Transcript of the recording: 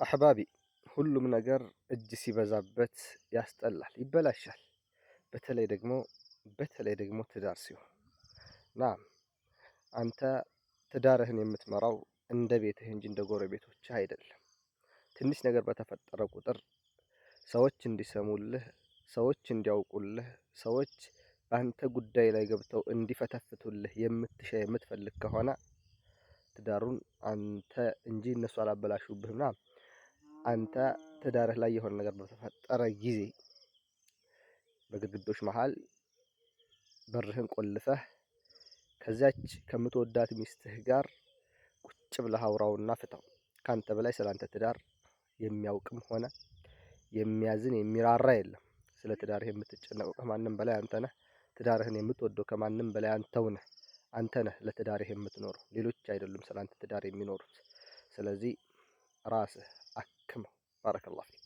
አሕባቢ ሁሉም ነገር እጅ ሲበዛበት ያስጠላል፣ ይበላሻል። በተለይ ደግሞ ትዳር ሲሆን ናም አንተ ትዳርህን የምትመራው እንደ ቤትህ እንጂ እንደ ጎረቤቶችህ አይደለም። ትንሽ ነገር በተፈጠረ ቁጥር ሰዎች እንዲሰሙልህ፣ ሰዎች እንዲያውቁልህ፣ ሰዎች በአንተ ጉዳይ ላይ ገብተው እንዲፈተፍቱልህ የምትፈልግ ከሆነ ትዳሩን አንተ እንጂ እነሱ አላበላሹብህም። አንተ ትዳርህ ላይ የሆነ ነገር በተፈጠረ ጊዜ በግድግዶች መሃል በርህን ቆልፈህ ከዛች ከምትወዳት ሚስትህ ጋር ቁጭ ብለህ አውራውና ፍታው። ካንተ በላይ ስላንተ ትዳር የሚያውቅም ሆነ የሚያዝን የሚራራ የለም። ስለ ትዳርህ የምትጨነቀው ከማንም በላይ አንተ ነህ። ትዳርህን የምትወደው ከማንም በላይ አንተ ነህ ለትዳርህ የምትኖረው፣ ሌሎች አይደሉም ስላንተ ትዳር የሚኖሩት። ስለዚህ ራስህ አክመው። ባረከላሁ ፊክ።